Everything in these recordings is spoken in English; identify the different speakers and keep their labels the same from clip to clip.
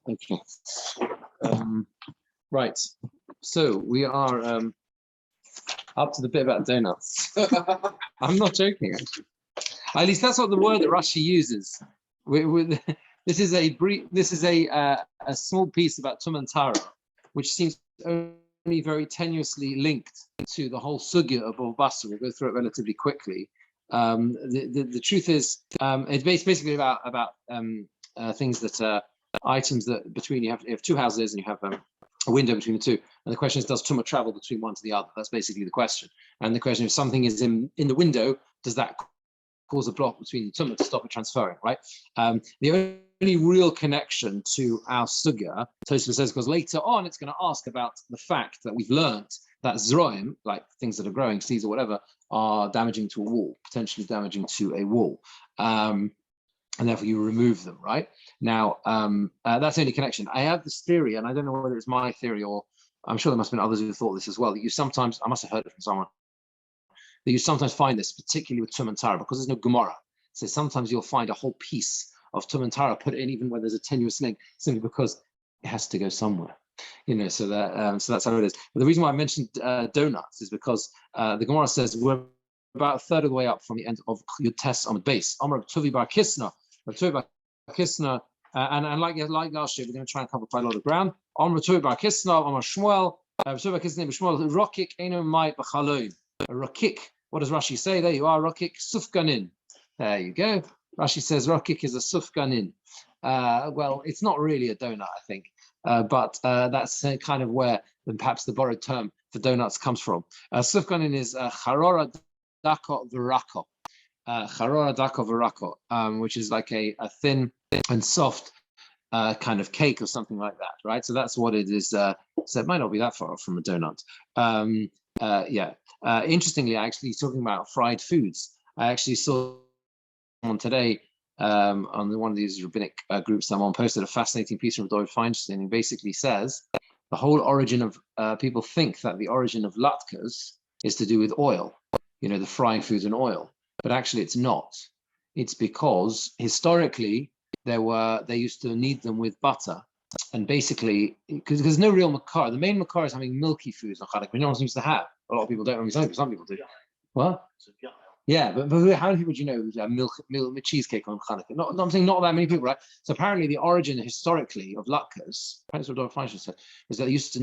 Speaker 1: Okay. Right. So we are up to the bit about donuts. I'm not joking, actually. At least that's what the word that Rashi uses. This is a small piece about Tum and Tara, which seems only very tenuously linked to the whole sugya of Basra. We'll go through it relatively quickly. The truth is, it's basically about things that items that between you have two houses and you have a window between the two, and the question is, does tumah travel between one to the other? That's basically the question. And the question, if something is in the window, does that cause a block between the tumah to stop it transferring, right? The only real connection to our sugya, Tosfos says, because later on it's going to ask about the fact that we've learned that zroim, like things that are growing, seeds or whatever, are damaging to a wall, potentially damaging to a wall. And therefore you remove them, right? Now, that's the only connection. I have this theory, and I don't know whether it's my theory or I'm sure there must have been others who thought this as well, that you sometimes, I must have heard it from someone, that you sometimes find this, particularly with Tum and Tara, because there's no Gemora. So sometimes you'll find a whole piece of Tum and Tara put in even when there's a tenuous link, simply because it has to go somewhere. So that's how it is. But the reason why I mentioned donuts is because the Gemora says we're about a third of the way up from the end of your test on the base. Amar Tuvi Bar Kisna, and like last year, we're going to try and cover quite a lot of ground. Amar Tuvi Bar Kisna, Amar Shmuel, Tuvi Bar Kisna, Shmuel, Rokik, Eno Mai B'Chaloin. Rokik, what does Rashi say? There you are, Rokik, Sufganin. There you go. Rashi says Rokik is a Sufganin. Well, it's not really a donut, I think, but that's kind of where perhaps the borrowed term for donuts comes from. Sufganin is Charora Dako Virako. Charora Dako Virako, which is like a thin and soft kind of cake or something like that, right? So that's what it is. So it might not be that far from a donut. Interestingly, actually talking about fried foods, I actually saw someone today on one of these rabbinic groups. Someone posted a fascinating piece from David Feinstein, who basically says the whole origin of people think that the origin of latkes is to do with oil, the frying foods in oil, but actually it's not. It's because historically they used to knead them with butter, and basically because there's no real makar. The main makar is having milky foods on Chanukah, which no one seems to have. A lot of people don't. Some people do. What? Yeah, but how many people do you know who have milk cheesecake on Chanukah? I'm saying not that many people, right? So apparently the origin historically of latkes, that's what Dr. Feinstein said, was that they used to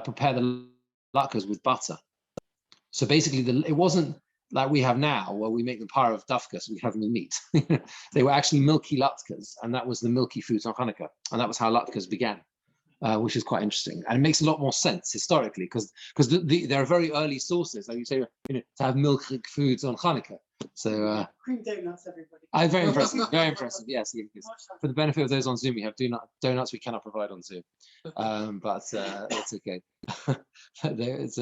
Speaker 1: prepare the latkes with butter. So basically it wasn't like we have now, where we make the par of dafka, so we have them with meat. They were actually milky latkes, and that was the milky foods on Hanukkah, and that was how latkes began, which is quite interesting, and it makes a lot more sense historically, because there are very early sources, like you say, to have milky foods on Hanukkah. So
Speaker 2: cream donuts, everybody.
Speaker 1: Very impressive, very impressive. Yes, for the benefit of those on Zoom, we have donuts we cannot provide on Zoom, but it's okay. It's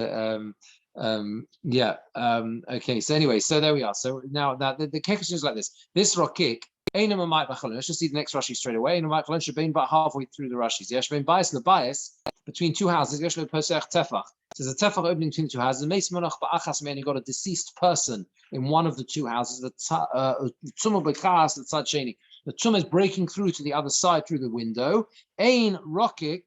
Speaker 1: okay, so anyway, so there we are. So now that the question is like this rokik, let's just see the next Rashi straight away. About halfway through the Rashis, between two houses, there's a tefach opening between the two houses. You got a deceased person in one of the two houses. The tumah is breaking through to the other side through the window. Ein rokik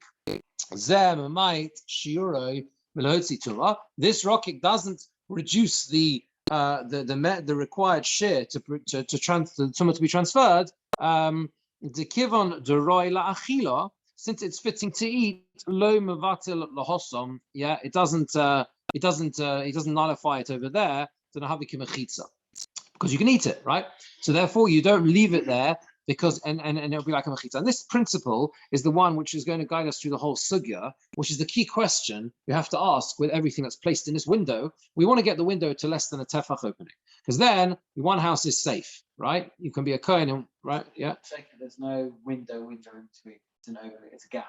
Speaker 1: zem might shiuroi. This rokik doesn't reduce the required share to tumah to be transferred. The kivon deroi la'achila, since it's fitting to eat, lo mevatel lahosom. Yeah, it doesn't nullify it over there. Because you can eat it, right? So therefore, you don't leave it there. Because and it'll be like a mechitza. And this principle is the one which is going to guide us through the whole sugya, which is the key question you have to ask with everything that's placed in this window. We want to get the window to less than a tefach opening, because then one house is safe, right? You can be a kohen, right? Yeah.
Speaker 2: There's no window in between. It's an opening. It's a gap.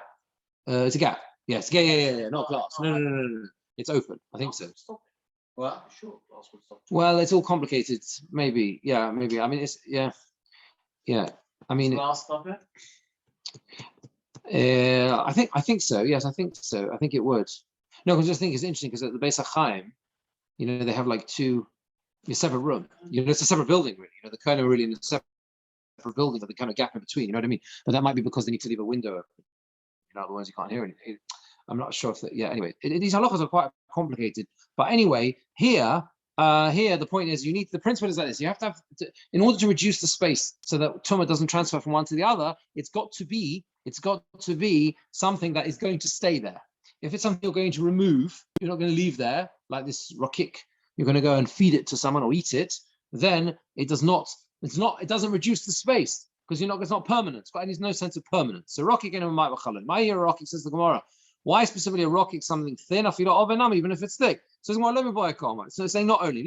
Speaker 1: It's a gap. Yes. Yeah. Not glass. No. It's open. I think so.
Speaker 2: Well, sure. Glass would stop.
Speaker 1: Well, it's all complicated. Maybe. Yeah. Maybe. I mean, it's yeah. I mean,
Speaker 2: glass stop it?
Speaker 1: I think so. Yes, I think so. I think it would. No, because I just think it's interesting because at the Basra Chaim, they have like two separate rooms. It's a separate building, really. The kind of really in a separate building, but the kind of gap in between. You know what I mean? But that might be because they need to leave a window open. You know, otherwise you can't hear anything. I'm not sure if that. Yeah. Anyway, these halachas are quite complicated. But anyway, here the point is the principle is like this. You have to have in order to reduce the space so that tumah doesn't transfer from one to the other. It's got to be something that is going to stay there. If it's something you're going to remove, you're not going to leave there like this rokik. You're going to go and feed it to someone or eat it. Then it doesn't reduce the space because it's not permanent. There's no sense of permanence. So rokik in a might b'chalon. My year rokik says the Gemora. Why specifically a rokik something thin? I feel even if it's thick. So it's more so it's saying not only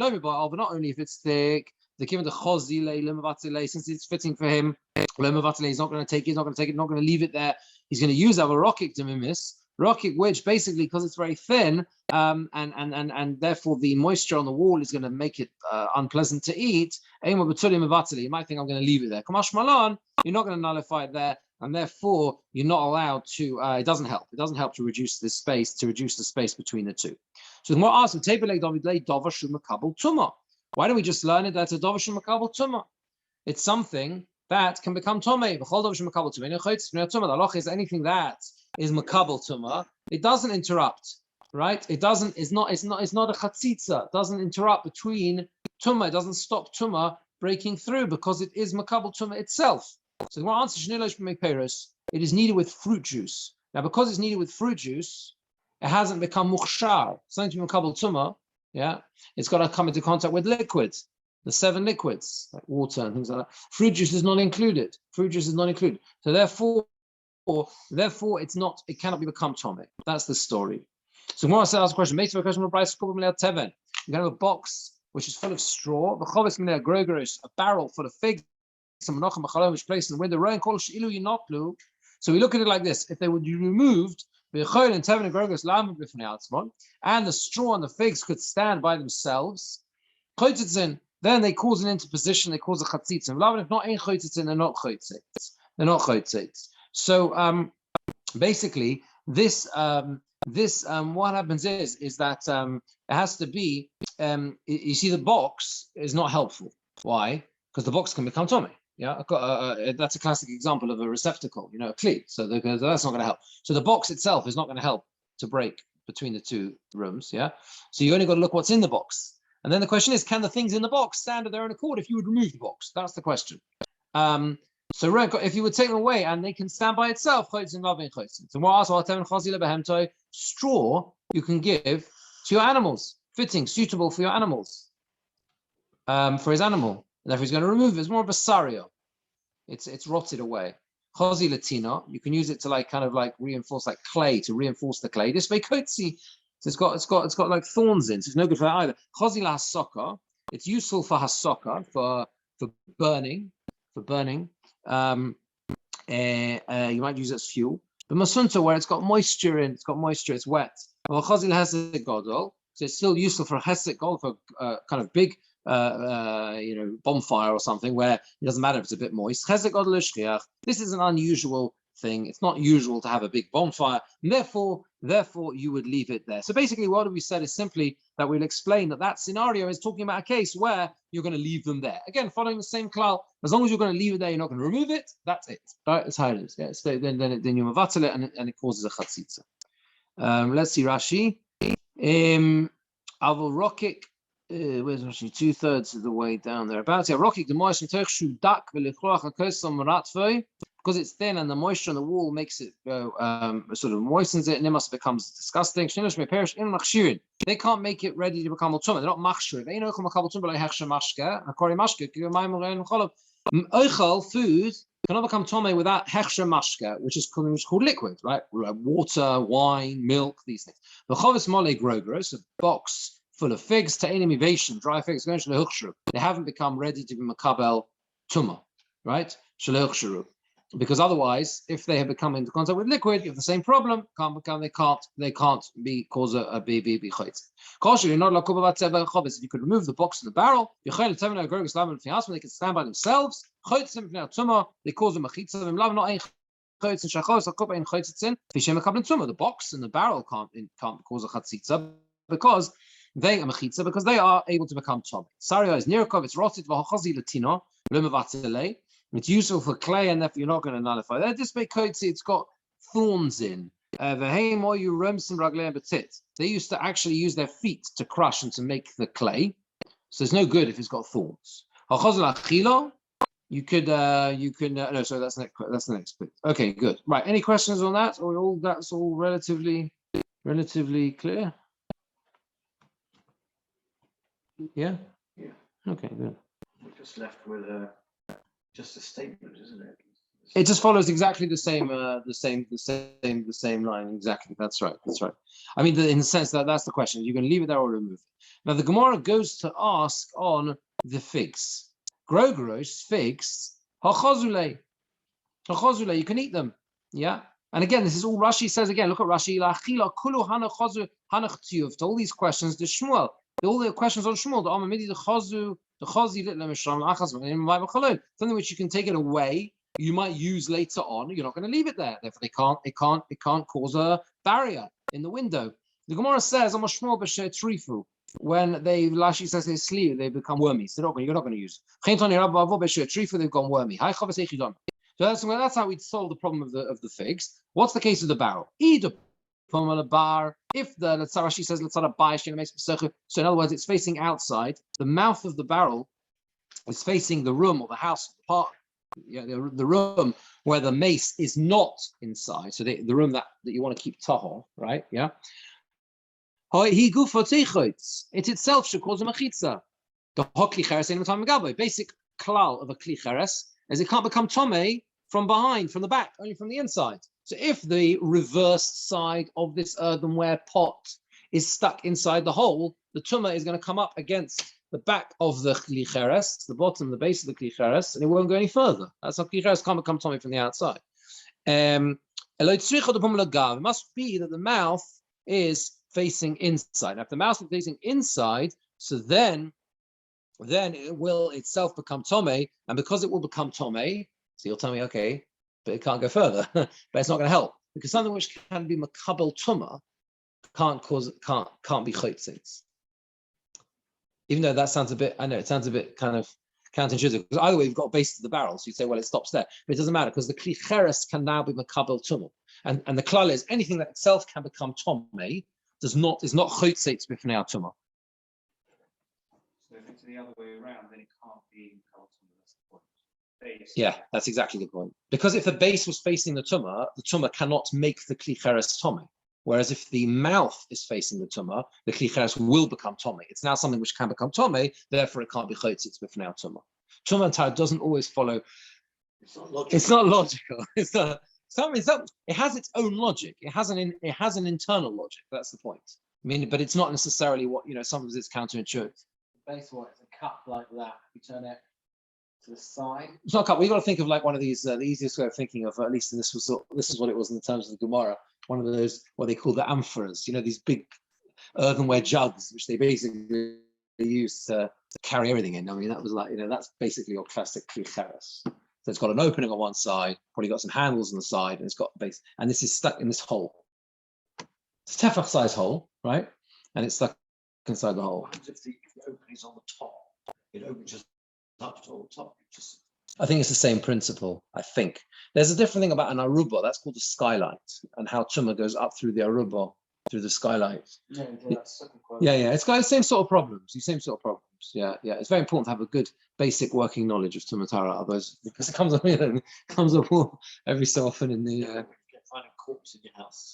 Speaker 1: if it's thick. They're given the chozi since it's fitting for him. He's not going to take it. Not going to leave it there. He's going to use our rokik to mimis. Rokik, which basically because it's very thin, and therefore the moisture on the wall is going to make it unpleasant to eat. You might think I'm going to leave it there. Kamash malan, you're not going to nullify it there, and therefore you're not allowed to. It doesn't help. It doesn't help to reduce the space between the two. So the more ask why don't we just learn it that's a dovashum makabel tuma? It's something that can become tomei. The halacha is anything that is makabel tuma. It doesn't interrupt, right? It's not a chatzitza. It doesn't interrupt between tuma. It doesn't stop tuma breaking through because it is makabel tuma itself. So the answer it is needed with fruit juice. Now, because it's needed with fruit juice, it hasn't become mukhshar. Something to be makabel tuma. Yeah, it's got to come into contact with liquids, the 7 liquids like water and things like that. Fruit juice is not included. So therefore, it's not. It cannot be become tomei. That's the story. So Gemora asks a question. Make a question. You have a box which is full of straw. A barrel full of figs. Which placed in the window. So we look at it like this: if they would be removed. And the straw and the figs could stand by themselves. Then they cause an interposition. They cause a chatzitzin. If not ein chotzitzin, they're not chotzitzin. So basically, this what happens is that it has to be. You see, the box is not helpful. Why? Because the box can become tomei. Yeah, that's a classic example of a receptacle, a kli. So that's not going to help. So the box itself is not going to help to break between the two rooms. Yeah, so you only got to look what's in the box. And then the question is, can the things in the box stand of their own accord if you would remove the box? That's the question. So if you would take them away and they can stand by itself, so straw you can give to your animals, fitting, suitable for your animals, for his animal. And therefore he's going to remove it. It's more of a sario. It's rotted away. Chozi latina, you can use it to reinforce like clay, to reinforce the clay. This way kotzi, so it's got like thorns in, so it's no good for that either. Chozi la hasoka, it's useful for hasoka, for burning. You might use it as fuel. But masunta, where it's got moisture in, it's wet. Chozi la hesed godol, so it's still useful for hesed godol, for kind of big bonfire or something where it doesn't matter if it's a bit moist. This is an unusual thing. It's not usual to have a big bonfire, and therefore you would leave it there. So basically what we said is simply that we'll explain that scenario is talking about a case where you're going to leave them there. Again, following the same klal, as long as you're going to leave it there, you're not going to remove it, that's it. Right? That's how it is. Yeah? So then you mavatel it and it causes a chatzitza. Let's see Rashi. Avol rokik. Where's actually 2/3 of the way down there? About because it's thin and the moisture on the wall makes it sort of moistens it, and it becomes disgusting. They can't make it ready to become tumah. They're not machshir. Food cannot become tomei without hechsher mashka, which is called liquid, right? Water, wine, milk, these things. The chovis mole grogros, a box full of figs, ta'inimivation, dry figs, going to the they haven't become ready to be makabel tuma, right? Because otherwise, if they have become into contact with liquid, you have the same problem. They can't be cause a BB chayt. You're not if you could remove the box and the barrel, they can stand by themselves. They cause them a chitza. The box and the barrel can't cause a chatzitza because they are able to become tomei. Saria is nirkov, it's rotted, it's useful for clay, and therefore you're not going to nullify that. This it's got thorns in. They used to actually use their feet to crush and to make the clay. So it's no good if it's got thorns. You could no, sorry, that's the next bit. Okay, good. Right. Any questions on that? Or all that's all relatively clear? Yeah?
Speaker 2: Yeah.
Speaker 1: Okay, good.
Speaker 2: We're just left with just a statement, isn't it?
Speaker 1: It just follows exactly the same line. Exactly. That's right. I mean, in the sense that that's the question. You're going to leave it there or remove it. Now the Gemora goes to ask on the figs. Grogeros, figs, hachazule. Hachazule, you can eat them. Yeah. And again, this is all Rashi says again. Look at Rashi. To all these questions, the Shmuel, all the questions on Shmuel, something which you can take it away. You might use later on. You're not going to leave it there. Therefore, it can't cause a barrier in the window. The Gemara says, when Rashi says they sleep, they become wormy. So you're not going to use it. They've gone wormy. So that's how we'd solve the problem of the figs. What's the case of the barrel? If the Rashi says, so in other words, it's facing outside. The mouth of the barrel is facing the room or the house, the part. Yeah, the room where the mace is not inside, so the room that you want to keep tahor, right? Yeah. It itself should cause a machitza. The basic klal of a kli cheres is it can't become tomei from behind, from the back, only from the inside. So if the reverse side of this earthenware pot is stuck inside the hole, the tumah is going to come up against the back of the kli cheres, the bottom, the base of the kli cheres, and it won't go any further. That's how kli cheres can't become tomei from the outside. It must be that the mouth is facing inside. Now, if the mouth is facing inside, so then it will itself become tomei, and because it will become tomei, so you'll tell me, okay, but it can't go further, but it's not going to help because something which can be makabel tumah can't be chaytzitz. Even though that sounds a bit, I know it sounds a bit kind of counterintuitive because either way you've got a base to the barrel, so you'd say, well, it stops there, but it doesn't matter because the kli cheres can now be makabel tumah, and the klal is anything that itself can become tomei is not chaytzitz b'fnei tumah.
Speaker 2: So if it's the other way around, then it can't be makabel tumah. That's the point. Base.
Speaker 1: Yeah, that's exactly the point. Because if the base was facing the tumah cannot make the kli cheres tomei. Whereas if the mouth is facing the tumah, the kli cheres will become tomei. It's now something which can become tomei, therefore it can't be chaytzitz b'fnei tumah. Tumah and tar doesn't always follow. It's not logical. It has its own logic. It has an internal logic. That's the point. I mean, but it's not necessarily what sometimes it's counterintuitive.
Speaker 2: Basically, it's a cup like that. You turn it to the side.
Speaker 1: It's not a cup. We've got to think of like one of these. The easiest way of thinking of, at least this is what it was in the terms of the Gemora. One of those what they call the amphoras. These big earthenware jugs, which they basically use to carry everything in. I mean, that was like that's basically your classic kli cheres. So it's got an opening on one side, probably got some handles on the side, and it's got base, and this is stuck in this hole. It's a tefach size hole, right? And it's stuck inside the hole.
Speaker 2: What happens if the opening is on the top? It opens just up to the top.
Speaker 1: I think it's the same principle. I think there's a different thing about an aruba. That's called the skylight, and how tumah goes up through the aruba, through the skylight.
Speaker 2: Yeah, that's
Speaker 1: it's got the same sort of problems. Yeah. It's very important to have a good basic working knowledge of tumah tara, otherwise, because it comes up every so often in the.
Speaker 2: Finding corpse in your house.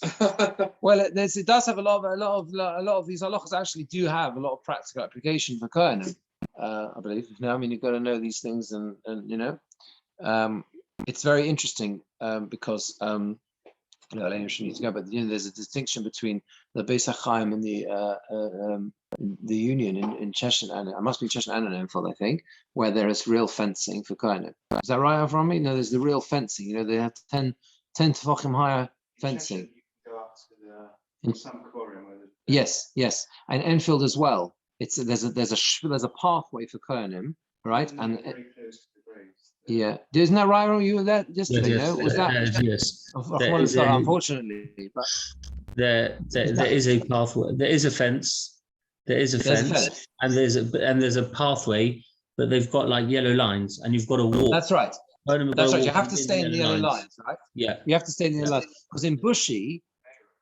Speaker 1: Well, it does have a lot of these halachas actually do have a lot of practical application for kohanim. I believe. I mean, you've got to know these things, and it's very interesting because Elena should need to go, but there's a distinction between the Basra Chaim and the union in Cheshin and it must be Cheshin and Enfield, I think, where there is real fencing for kohanim. Is that right, Avrami? No, there's the real fencing. They have 10 tefachim higher fencing.
Speaker 2: You can go up to some quorum.
Speaker 1: Yes, and Enfield as well. There's a pathway for kohanim, right? And
Speaker 2: very close to the graves.
Speaker 1: Yeah, isn't that right? Or you were there yesterday?
Speaker 3: Yes,
Speaker 1: Was that?
Speaker 3: Yes.
Speaker 1: Unfortunately, but
Speaker 3: there is a pathway. There is a fence. There's a fence. And there's a pathway, but they've got like yellow lines, and you've got to walk.
Speaker 1: That's right. That's right. You have to stay in the yellow lines, right?
Speaker 3: Yeah.
Speaker 1: You have to stay in the yellow lines because in Bushy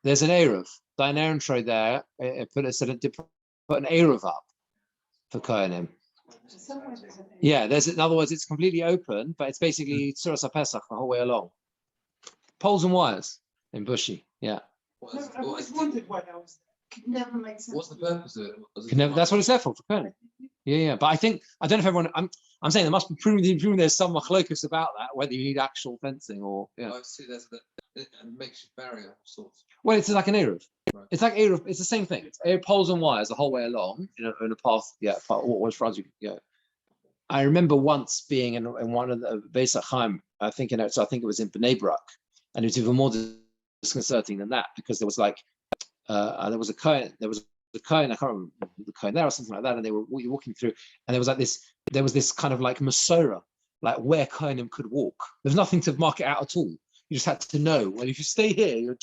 Speaker 1: there's an Eruv. Diane Aaron tray there. Put an Eruv up for Kohanim. Yeah, in other words, it's completely open, but it's basically Toras Pesach the whole way along. Poles and wires in Bushy. Yeah.
Speaker 4: I always wondered why that was. Could never make sense.
Speaker 5: What's the purpose of it?
Speaker 1: That's what it's there for Kohanim. Yeah. But I don't know if everyone. I'm saying there must be proven there's some machlokus about that, whether you need actual fencing or. Yeah.
Speaker 5: I see there's a makeshift barrier of sorts.
Speaker 1: Well, it's like an Eruv.
Speaker 5: Right.
Speaker 1: It's like Eruv. It's the same thing. It's poles and wires the whole way along in a path. Yeah, what as far as you go. I remember once being in one of the Basra Chaim. I think it was in Bnei Brak, and it was even more disconcerting than that because there was like there was a Kohen. I can't remember the Kohen there or something like that, and they were walking through, and there was this kind of like Masorah, like where Kohanim could walk. There's nothing to mark it out at all. You just had to know. Well, if you stay here, you're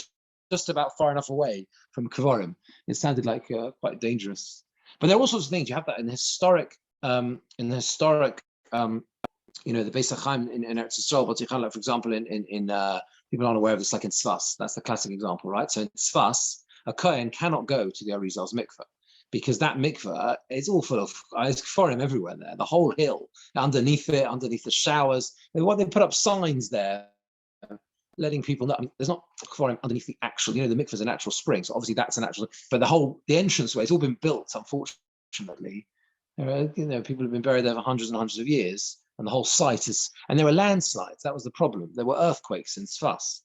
Speaker 1: just about far enough away from Kvarim. It sounded like quite dangerous. But there are all sorts of things. You have that in the historic, the Beis Chaim in Eretz Yisrael, but for example, in people aren't aware of this, like in Tzfas. That's the classic example, right? So in Tzfas, a Kohen cannot go to the Arizal's mikveh because that mikveh is all full of Kvarim everywhere there. The whole hill, underneath the showers. They put up signs there letting people know. I mean, there's not Kvarim underneath the actual, the mikveh is a natural spring, so obviously that's a natural, but the entranceway, it's all been built, unfortunately. People have been buried there for hundreds and hundreds of years, and the whole site and there were landslides. That was the problem. There were earthquakes in Tzfas.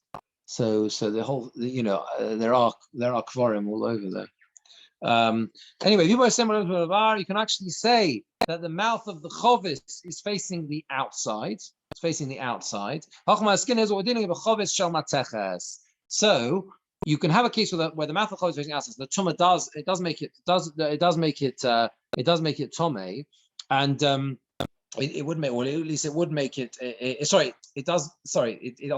Speaker 1: So the whole, there are Kvarim all over there. Anyway, you can actually say that the mouth of the Chovis is facing the outside. It's facing the outside. So you can have a case where the mouth of the Chovis is facing outside. So the Tumah does make it Tomei, and it would make, or at least it would make it. On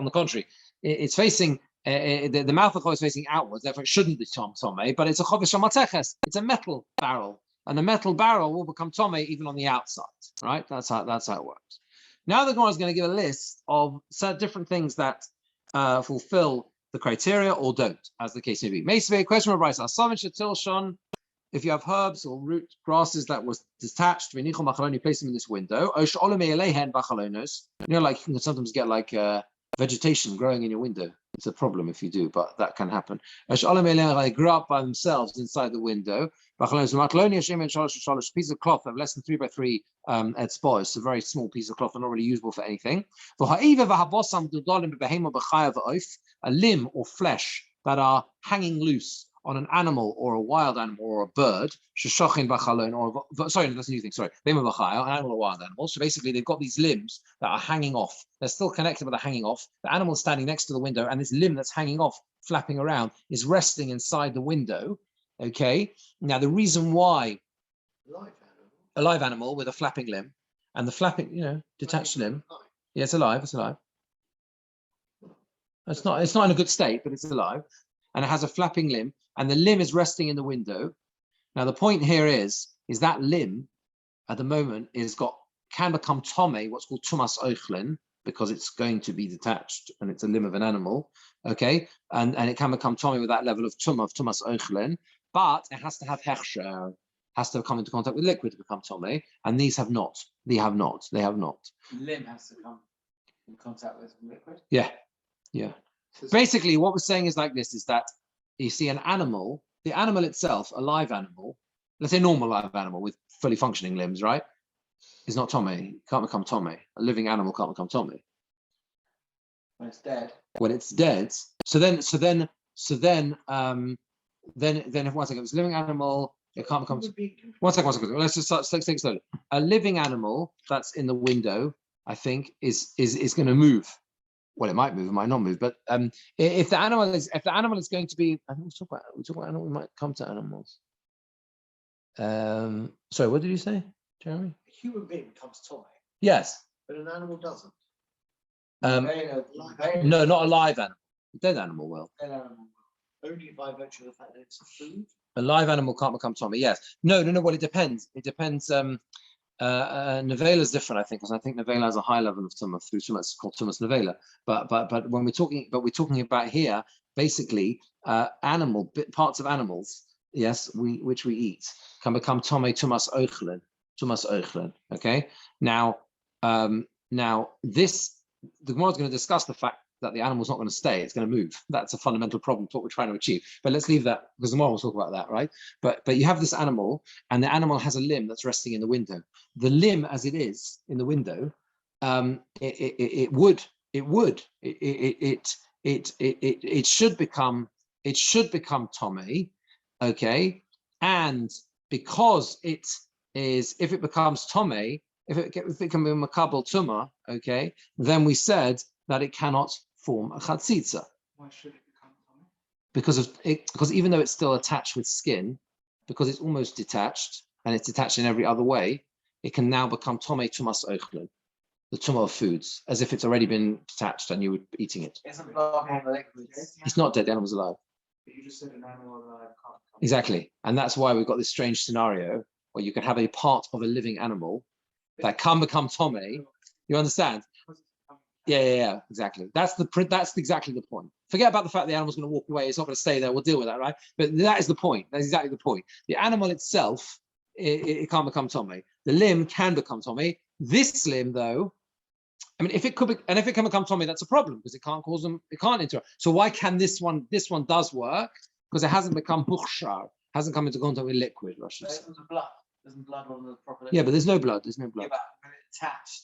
Speaker 1: the contrary, it's facing. The mouth of the Chovis is facing outwards, therefore it shouldn't be Tomei, but it's a Chovis Shamateches. It's a metal barrel, and the metal barrel will become Tomei even on the outside, right? That's how it works. Now the Gemora is going to give a list of different things that fulfill the criteria or don't, as the case may be. Meisvei, question of Bryce. If you have herbs or root grasses that was detached, you place them in this window. Like you can sometimes get like vegetation growing in your window. It's a problem if you do, but that can happen. They grew up by themselves inside the window. Piece of cloth of less than 3 by 3 etzbos. It's a very small piece of cloth and not really usable for anything. A limb or flesh that are hanging loose on an animal or a wild animal or a bird, sorry, that's a new thing, sorry, an animal or wild animal. So basically they've got these limbs that are hanging off. They're still connected, but they're hanging off. The animal's standing next to the window, and this limb that's hanging off, flapping around, is resting inside the window. Okay. Now the reason why a live animal with a flapping limb, and the flapping, detached limb, yeah, it's alive. It's not in a good state, but it's alive. And it has a flapping limb, and the limb is resting in the window. Now the point here is that limb at the moment can become Tomei, what's called Tumas Oichlin, because it's going to be detached and it's a limb of an animal. Okay, and it can become Tomei with that level of Tumas Oichlin, but it has to have Hechsher, has to come into contact with liquid to become Tomei, and these have not. They have not.
Speaker 2: The limb has to come in contact with liquid?
Speaker 1: Yeah. Basically, what we're saying is like this, is that you see an animal, the animal itself, a live animal, let's say normal live animal with fully functioning limbs, right? Is not Tomei, can't become Tomei. A living animal can't become Tomei.
Speaker 2: When it's dead.
Speaker 1: When it's dead. So then if one second, it's a living animal, it can't become. One second. Let's just take it slowly. A living animal that's in the window, I think, is going to move. Well, it might move, it might not move. But if the animal is going to be, I think we talk about animals. We might come to animals. Sorry, what did you say, Jeremy?
Speaker 4: A human being becomes Tomei,
Speaker 1: Yes.
Speaker 4: but an animal doesn't.
Speaker 1: No, not a live animal. A dead animal will.
Speaker 4: An animal only by virtue of the fact that it's a food.
Speaker 1: A live animal can't become Tomei. Yes. No. Well, it depends. It depends. Nevela is different, I think, because I think Nevela has a high level of tumah through tumah. It's called tumas Nevela. But when we're talking about here, basically, parts of animals, yes, which we eat, can become tumas oichlin. Okay. Now, this the Gemara is going to discuss the fact that the animal's not going to stay; it's going to move. That's a fundamental problem to what we're trying to achieve. But let's leave that because the Gemara will talk about that, right? But you have this animal, and the animal has a limb that's resting in the window. The limb, as it is in the window, it should become Tomei, okay? And because it is, if it becomes Tomei, if it can be Makabel Tuma, okay, then we said that it cannot form a chatzitza.
Speaker 2: Why should it become Tomei?
Speaker 1: Because even though it's still attached with skin, because it's almost detached and it's detached in every other way, it can now become Tomei Tumas Oichlin, the Tumah of foods, as if it's already been detached and you were eating it.
Speaker 4: Isn't blood on the liquids?
Speaker 1: It's not dead, the animal's alive.
Speaker 2: But you just said an animal alive can't become.
Speaker 1: Exactly. And that's why we've got this strange scenario where you can have a part of a living animal that can become Tomei. You understand? Yeah, exactly. That's exactly the point. Forget about the fact the animal's going to walk away. It's not going to stay there. We'll deal with that, right? But that is the point. That's exactly the point. The animal itself, it can't become Tomei. The limb can become Tomei. This limb, though, I mean, if it can become Tomei, that's a problem because it can't cause them. It can't interrupt. So why can this one? This one does work because it hasn't become buchshar, hasn't come into contact with liquid.
Speaker 4: There's blood. There's blood on the proper.
Speaker 1: Yeah, but there's no blood. There's no
Speaker 4: Yeah,
Speaker 1: blood.
Speaker 4: but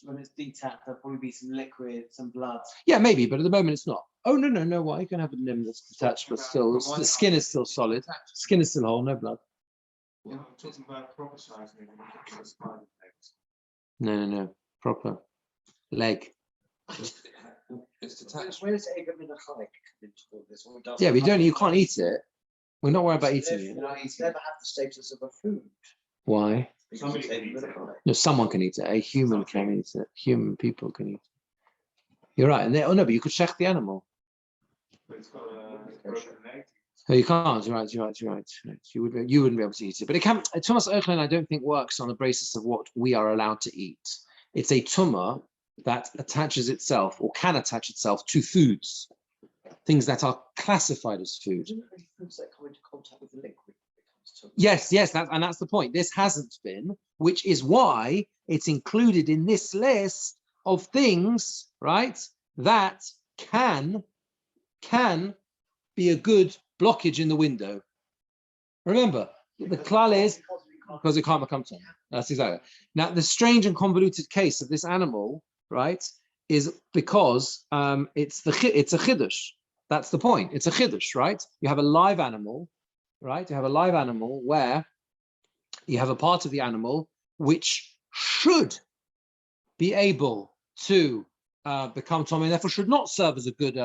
Speaker 4: when it's detached, there'll probably be some liquid, some blood.
Speaker 1: Yeah, maybe, but at the moment it's not. Oh no! Why? You can have a limb that's detached, but still the skin is still solid. Skin is still whole, no blood.
Speaker 2: Yeah, I'm talking about proper size maybe. Spider legs.
Speaker 1: No. Proper leg.
Speaker 5: It's detached.
Speaker 4: Where does Abraham in a hike come into all this? Or does
Speaker 1: Yeah,
Speaker 4: it
Speaker 1: but
Speaker 4: have-
Speaker 1: you can't eat it. We're not worried about eating it.
Speaker 4: It's never had the status of a food.
Speaker 1: Why?
Speaker 4: Because it's
Speaker 2: Somebody
Speaker 4: Abraham
Speaker 2: can
Speaker 4: in a hike.
Speaker 1: No, someone can eat it. A human can eat it. Human people can eat it. You're right. And but you could shech the animal.
Speaker 2: But it's got a broken leg.
Speaker 1: No, you can't. You're right. You wouldn't be able to eat it. But it can. Tumas Oichlin, I don't think works on the basis of what we are allowed to eat. It's a tumah that attaches itself or can attach itself to foods, things that are classified as food.
Speaker 4: Isn't it really foods that come into contact with the liquid?
Speaker 1: Yes, that's the point. This hasn't been, which is why it's included in this list of things, right, that can be a good blockage in the window. Remember, the klal is because it can't become Tom. That's exactly. Now, the strange and convoluted case of this animal, right, is because it's a chiddush. That's the point. It's a chiddush, right? You have a live animal, right? You have a live animal where you have a part of the animal which should be able to become Tom, and therefore should not serve as a good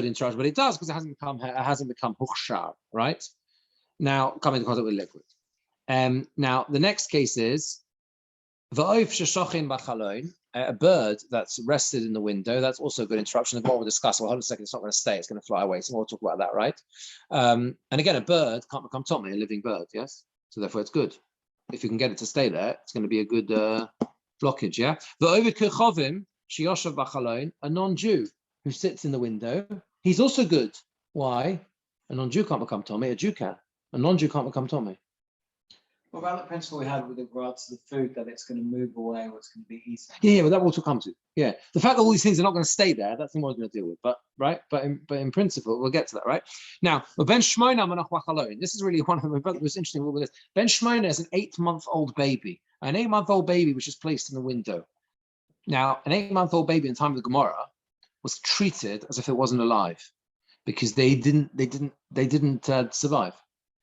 Speaker 1: interaction, but it does because it hasn't become huchshar, right? Now coming into contact with liquid. Now the next case is va'of sheshochin b'chaloin, a bird that's rested in the window. That's also a good interruption. The more we'll discuss. Well, hold on a second. It's not going to stay. It's going to fly away. So we'll talk about that, right? And again, a bird can't become Tomei, a living bird. Yes. So therefore, it's good. If you can get it to stay there, it's going to be a good blockage. Yeah. Va'ovid kechovim sheyoshav b'chaloin, a non-Jew who sits in the window. He's also good. Why? A non-Jew can't become Tomei. A Jew can. A non-Jew can't become Tomei.
Speaker 4: What about the principle we had with regards to the food that it's going to move away or it's going to be eaten?
Speaker 1: Yeah, but that will also come to. Yeah, the fact that all these things are not going to stay there, that's the one we're going to deal with. But right, but in principle, we'll get to that. Right now, Ben Shmoina Manach Wachalon. This is really one of my brother was interesting with this. Ben Shmoina is an 8-month-old baby, which is placed in the window. Now, an 8-month-old baby in the time of the Gemora was treated as if it wasn't alive because they didn't survive.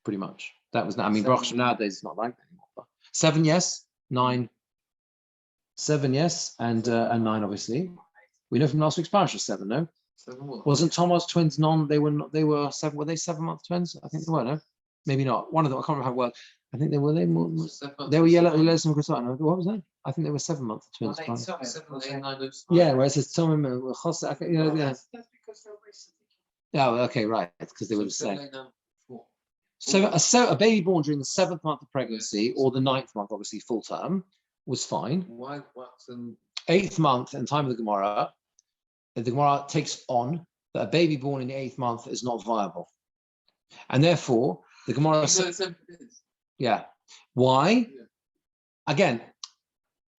Speaker 1: Pretty much. That was. I mean, Baruch Hashem nowadays it's not like that anymore. But 7 yes, 9. 7 yes, and 9 obviously. We know from last week's parasha 7. No,
Speaker 5: 7 what?
Speaker 1: wasn't Thomas twins? They were not. They were 7. Were they 7-month twins? I think they were. No, maybe not. One of them. I can't remember how it worked. I think they were. They were yellow. What was that? I think they were 7-month twins.
Speaker 5: 7, 8, 9,
Speaker 1: Yeah, where it says Tomim and Chosek. Yeah.
Speaker 4: That's because they're recently.
Speaker 1: Oh, okay, right. Because they were the same.
Speaker 5: 7, 8, 9, 4.
Speaker 1: So a baby born during the 7th month of pregnancy or the 9th month, obviously full term, was fine.
Speaker 5: Why? What's in
Speaker 1: 8th month in time of the Gemora takes on that a baby born in the 8th month is not viable. And therefore, the Gemora says, yeah. Why?
Speaker 5: Yeah.
Speaker 1: Again,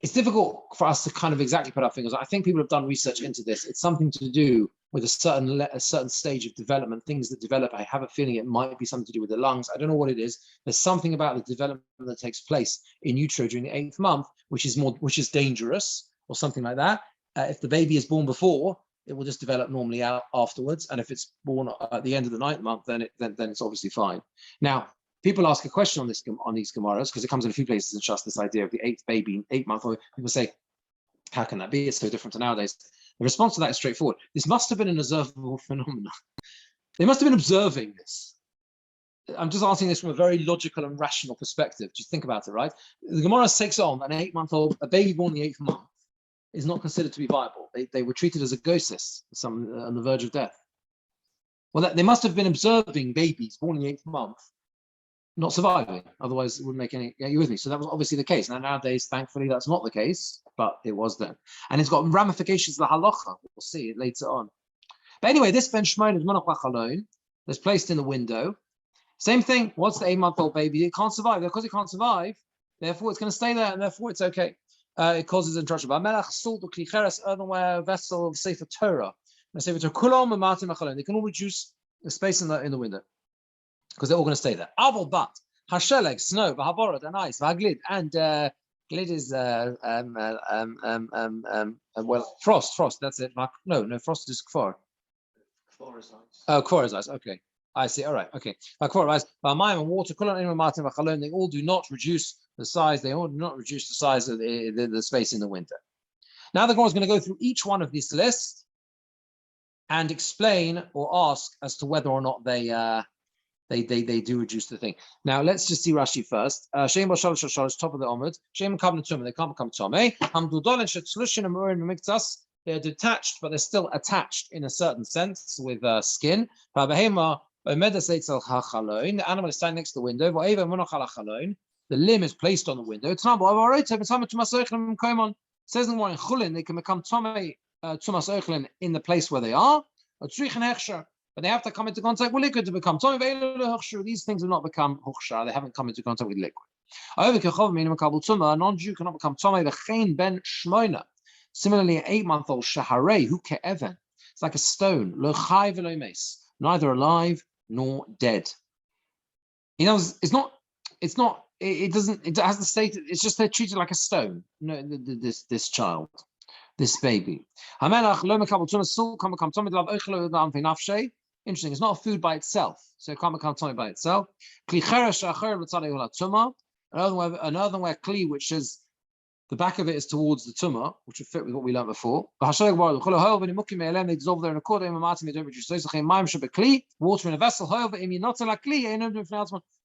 Speaker 1: it's difficult for us to kind of exactly put our fingers on. I think people have done research into this. It's something to do with a certain stage of development, things that develop. I have a feeling it might be something to do with the lungs. I don't know what it is. There's something about the development that takes place in utero during the 8th month, which is dangerous or something like that. If the baby is born before, it will just develop normally out afterwards. And if it's born at the end of the 9th month, then it's obviously fine. Now, people ask a question on these Gemaras because it comes in a few places and just this idea of the 8th baby, 8-month-old. People say, how can that be? It's so different to nowadays. The response to that is straightforward. This must have been an observable phenomenon. They must have been observing this. I'm just asking this from a very logical and rational perspective. Just think about it, right? The Gemara takes on an 8-month-old, a baby born in the 8th month is not considered to be viable. They were treated as a gosis, on the verge of death. Well, they must have been observing babies born in the 8th month not surviving. Otherwise, it wouldn't make any. Yeah, you with me? So that was obviously the case. Now nowadays, thankfully, that's not the case, but it was then, and it's got ramifications. The halacha. We'll see it later on. But anyway, this ben shmoin is monach lachalon. That's placed in the window. Same thing. What's the 8-month-old baby? It can't survive. Because it can't survive, therefore it's going to stay there, and therefore it's okay. It causes intrustion. Melach salt or klicheres earthenware vessel of sefer Torah. Sefer Torah kulom and matim lachalon. They can all reduce the space in the window, because they're all going to stay there. Aval but hasheleg, snow, v'haborot, and ice, v'haglid, and glid is well, frost. That's it. No, frost is kfor.
Speaker 5: Kfor is ice.
Speaker 1: Oh, kfor is ice. Okay, I see. All right. Okay. Kfor is ice. V'mayim and water, kulon and matim v'chalon. They all do not reduce the size. They all do not reduce the size of the space in the window. Now the Gemara is going to go through each one of these lists and explain or ask as to whether or not they do reduce the thing. Now let's just see Rashi first. Shem b'shalosh top of the Omud. Shem kabna tumah. They can't become tomei. Hamdudolin shetlushin amurin b'miktas. They're detached, but they're still attached in a certain sense with skin. The animal is standing next to the window. The limb is placed on the window. It says in Chulin they can become tomei tumas ochlin in the place where they are. But they have to come into contact with liquid to become tomei. These things have not become huchshar. They haven't come into contact with liquid. A non-Jew cannot become tomei. Ben shmoina. Similarly, an 8-month-old shaharei hu ke'even. It's like a stone. Lo chai v'lo mes. Neither alive nor dead. You know, it has the state. It's just they're treated like a stone. No, this child, this baby. Interesting. It's not a food by itself, so it can't become tummy by itself. Another way kli, which is the back of it is towards the tumah, which would fit with what we learned before. They dissolve there in a quarter. They don't reduce. Water in a vessel.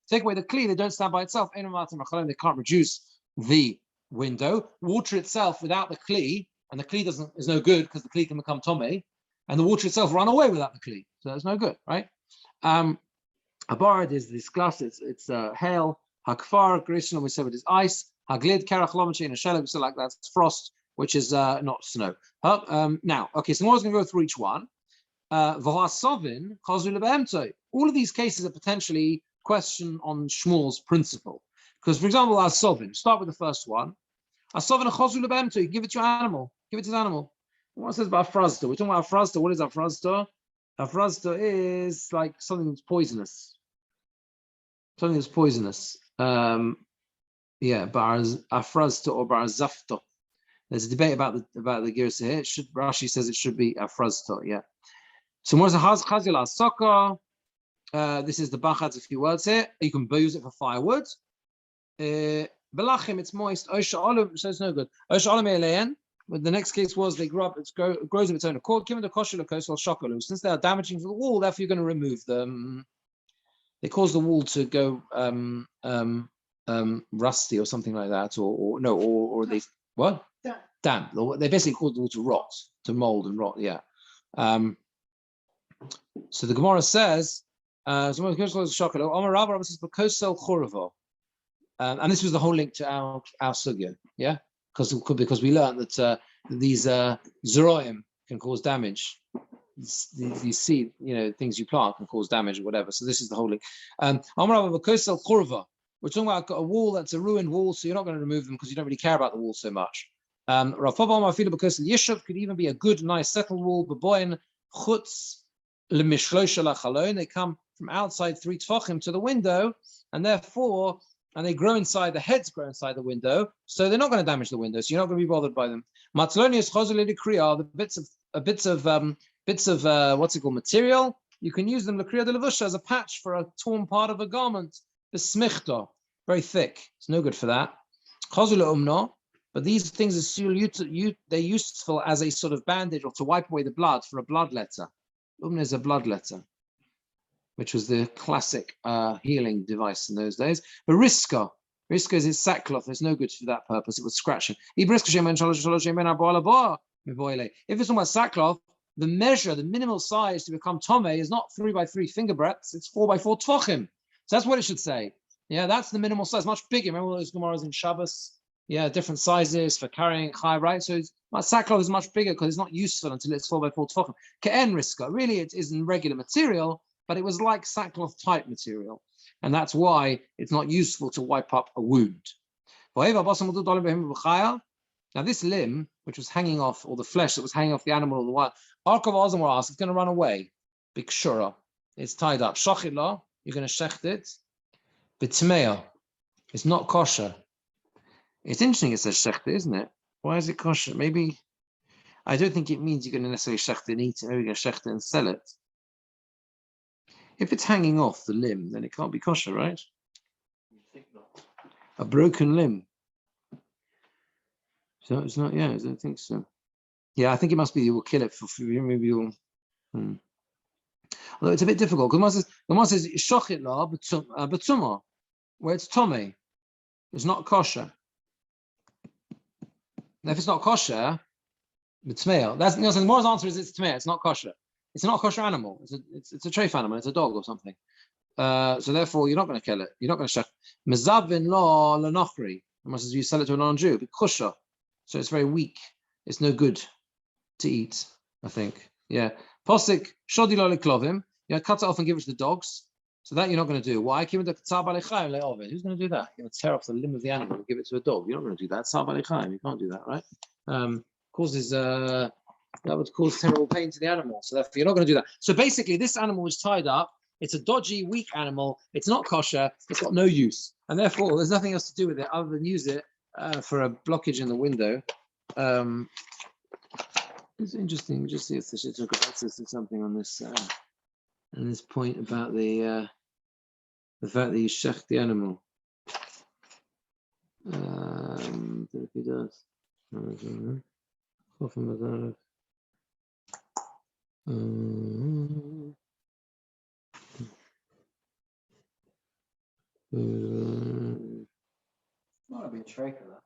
Speaker 1: Take away the kli, they don't stand by itself. They can't reduce the window. Water itself without the kli, and the kli is no good because the kli can become tomei, and the water itself run away without the kli, so it's no good, right? Abarad is this glass. It's hail. Hakfar grishna, we said it is ice. Haglid karach lomachi in a shell, so like that's frost, which is not snow. Now, okay, so we're going to go through each one. All of these cases are potentially question on Shmuel's principle, because for example, Asovin, start with the first one. Asovin chazul lebemto, give it to your animal, give it to the animal. What says about afrazda? We're talking about afrazda. What is afrazda? Afrazda is like something that's poisonous. Something that's poisonous. Afrazda or barzafta. There's a debate about the gears here. Rashi says it should be afrazda. Yeah. So what's the chazil asaka? This is the bachat, a few words here. You can use it for firewood. Belachim, it's moist. Osha olim, so it's no good. Osha olim eleyen. But the next case was they grow up. It grows of its own accord. Given the kosher coastal shakalu, since they are damaging to the wall, therefore you're going to remove them. They cause the wall to go rusty or something like that, or they what? Damp. They basically cause the wall to rot, to mold and rot. Yeah. So the Gemara says. And this was the whole link to our sugya. Yeah, because we learned that these zeroim can cause damage. These seed, things you plant can cause damage or whatever. So this is the whole link. We're talking about a wall that's a ruined wall, so you're not going to remove them because you don't really care about the wall so much. Yishuv could even be a good, nice settled wall. They come from outside 3 tefachim to the window, and therefore, they grow inside, the heads grow inside the window, so they're not going to damage the window, so you're not going to be bothered by them. The bits of what's it called, material, you can use them lakriya de levusha as a patch for a torn part of a garment. The smichta, very thick. It's no good for that. But these things are still they're useful as a sort of bandage or to wipe away the blood for a blood letter. Umna is a blood letter, which was the classic healing device in those days. But riska is its sackcloth. It's no good for that purpose. It was scratching. If it's talking about sackcloth, the measure, the minimal size to become tomei is not 3 by 3 finger breadths. It's 4 by 4 tvachim. So that's what it should say. Yeah, that's the minimal size, much bigger. Remember all those Gemaras in Shabbos? Yeah, different sizes for carrying high, right? So sackcloth is much bigger because it's not useful until it's 4 by 4 tvachim. Ke'en riska, really it isn't regular material, but it was like sackcloth type material. And that's why it's not useful to wipe up a wound. Now this limb, which was hanging off, or the flesh that was hanging off the animal or the wild, it's going to run away. Bikshura, it's tied up. Shachila, you're going to shecht it. B'tmeya, it's not kosher. It's interesting it says shecht, isn't it? Why is it kosher? Maybe, I don't think it means you're going to necessarily shecht it and eat it. Maybe you're going to shecht it and sell it. If it's hanging off the limb, then it can't be kosher, right?
Speaker 5: You think not?
Speaker 1: A broken limb. So it's not, I don't think so. Yeah, I think it must be you will kill it for food. Maybe you'll. Although it's a bit difficult because the one says shochit la b'tumah, where it's tomei, it's not kosher. Now, if it's not kosher, b'tmeya. That's the Gemara's answer is it's tmeya. It's not kosher. It's not a kosher animal. It's a treif animal. It's a dog or something. So therefore, you're not going to kill it. You're not going to shech. Mezavin la lenochri. Unless you sell it to a non-Jew, kosher. So it's very weak. It's no good to eat, I think. Yeah. Posik, shodi lo leklovim. Cut it off and give it to the dogs. So that you're not going to do. Why? Who's going to do that? You're going to tear off the limb of the animal and give it to a dog. You're not going to do that. You can't do that, right? That would cause terrible pain to the animal. So therefore, you're not going to do that. So basically, this animal is tied up. It's a dodgy, weak animal. It's not kosher. It's got no use. And therefore, there's nothing else to do with it other than use it for a blockage in the window. It's interesting. Just see if the Shittuk says something on this point about the fact that you shech the animal. If he does.
Speaker 4: Might be a trait of that.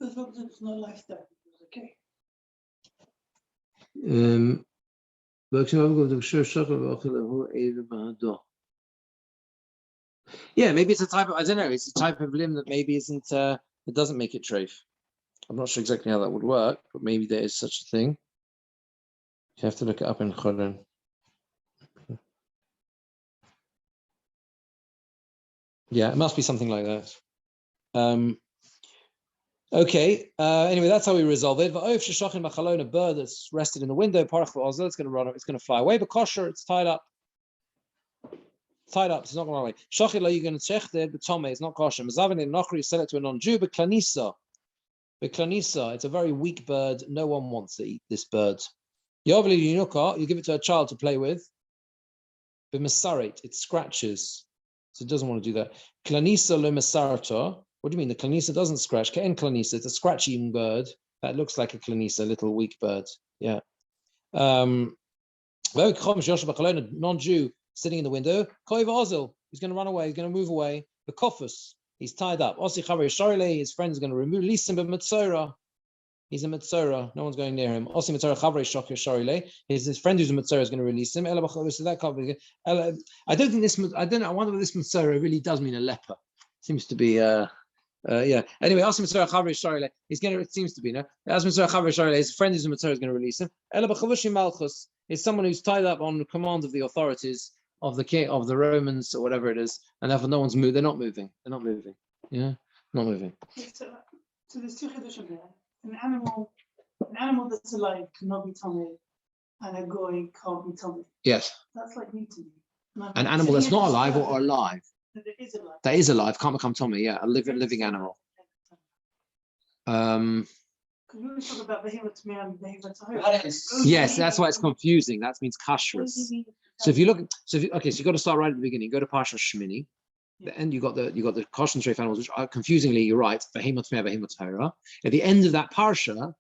Speaker 4: As long as it's not lifestyle, it's okay.
Speaker 1: Yeah, maybe it's a type of, I don't know, it's a type of limb that maybe isn't, it doesn't make it treif. I'm not sure exactly how that would work, but maybe there is such a thing. You have to look it up in Choron. Yeah, it must be something like that. Okay. Anyway, that's how we resolve it. A bird that's rested in the window, it's going to run. It's going to fly away. But kosher, it's tied up. It's not going to run away. Shachila, you're going to check there. But tome, it's not kosher. Mazavin in Nochri, sell it to a non-Jew. But klanisa, it's a very weak bird. No one wants to eat this bird. Yovli yunuka, you give it to a child to play with. But masarit, it scratches. So it doesn't want to do that. Klanisa lo masarata. What do you mean? The klanisa doesn't scratch. Ke'en klanisa, it's a scratching bird that looks like a klanisa, a little weak bird. Yeah. Non-Jew sitting in the window. Koiv ozil, he's going to run away. He's going to move away. The kofus, he's tied up. Osi chaver shorile, his friend is going to release him. But mitzora, he's a mitzora. No one's going near him. Osi mitzora chaver shokir shorile, his friend who's a mitzora is going to release him. So that can't be. I don't think this. I don't know. I wonder if this mitzora really does mean a leper. Seems to be. Yeah. Anyway, ask him he's gonna. It seems to be no. Ask him his friend is going to release him. Malchus is someone who's tied up on command of the authorities of the king of the Romans or whatever it is, and therefore no one's moved. They're not moving. Yeah, not moving.
Speaker 6: So there's two chidushim there. An animal that's alive cannot be tummy, and a goy can't be tummy.
Speaker 1: Yes.
Speaker 6: That's like new to me.
Speaker 1: An animal that's not alive or alive.
Speaker 6: That it is alive.
Speaker 1: That is alive can't become Tommy. Yeah, a living animal.
Speaker 6: Because we always talk about behemoth to me and behemoth to her.
Speaker 1: Yes, that's why it's confusing. That means kashrus. So if you look, so you've got to start right at the beginning. Go to Parsha Shmini. The end, you got the caution treif animals, which are confusingly, you're right, behemoth to behemoth Torah. At the end of that parsha,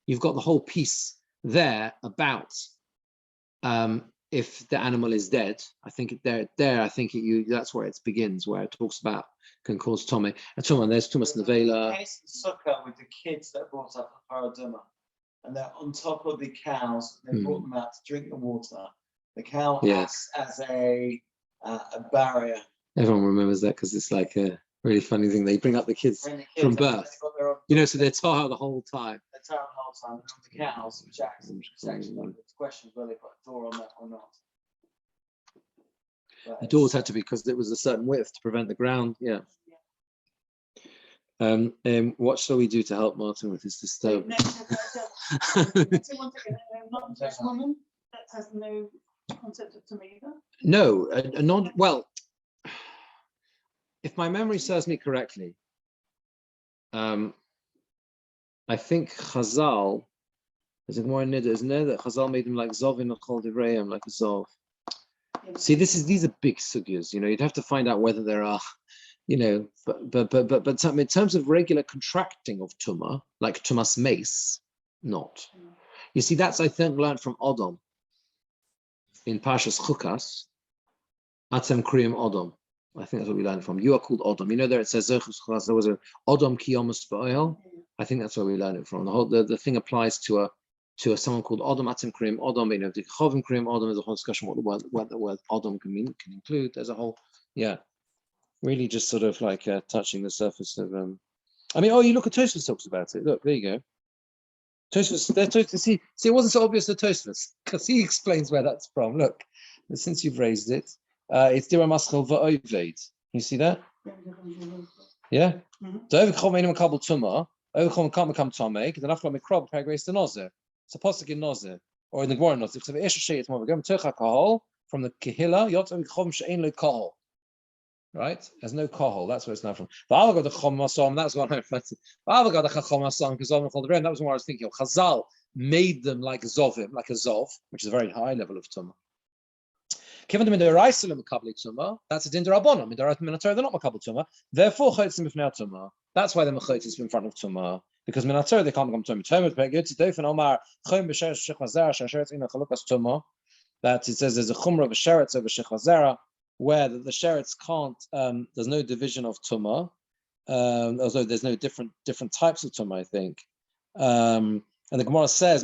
Speaker 1: you've got the whole piece there about if the animal is dead. I think that's where it begins, where it talks about can cause Tommy. And there's Tumas Nevela.
Speaker 4: Case of sukkah with the kids that brought up a paraduma, and they're on top of the cows. They brought them out to drink the water. The cow acts as a barrier.
Speaker 1: Everyone remembers that because it's like a really funny thing. They bring up the kids from birth, so they're tahar the whole time.
Speaker 4: They're tahar the whole time. And the cows, which actually the question is whether they put a door on that or not. But
Speaker 1: the doors had to be because it was a certain width to prevent the ground. Yeah. What shall we do to help Martin with his disturbance?
Speaker 6: Not just woman that has no concept of tomato.
Speaker 1: No, well. If my memory serves me correctly, I think Chazal, there's a Gemora Nida, isn't there, that Chazal made him like Zov in a Chol Divrayim, like a Zov. See, these are big sugyas, you'd have to find out whether there are, but in terms of regular contracting of Tumah, like Tumas Mace, not. You see, that's, I think, learned from Odom in Parshas Chukas, Atem Kriyim Odom. I think that's what we learned from. You are called Odom. There it says there was a Odom Kiyomus Ba'el. I think that's where we learned it from. The thing applies to someone called Odom Atim Krim Odom. The Chovim Krim Odom. There's a whole discussion what the word Odom can include. There's a whole really just sort of like touching the surface of. You look at Tosfos talks about it. Look, there you go. Tosfos. See, it wasn't so obvious to Tosfos because he explains where that's from. Look, since you've raised it. It's Dira Maschel Va'oved. You see that? Yeah? So Overchom Einam Kabel Tumah, Overchom can't become Tomei, because enough like Mikrob, Paragrace to Nozer. It's a postic in Nozer, or in the Gemora Nozer. So the Esher Shei, it's more of a Techa Kahol, from the Kehila, Yot Overchom She'en Lo Kahol. Right? There's no Kahol, that's where it's now from. But I've got the Chom Masom, that's what I referred to. I've got the Chom Masom, because that was what I was thinking of. Chazal made them like Zovim, like a Zov, which is a very high level of Tumah. That's a din derabbanan. Minatorah, they're not makabel tumah. Therefore, chotzim b'fnei tumah. That's why the mechotzis in front of tumah, because minatorah they can't become tumah. That it says there's a chumrah of a sheretz over shechvazera, where the sheretz can't. There's no division of tumah, although there's no different types of tumah. I think, and the Gemara says,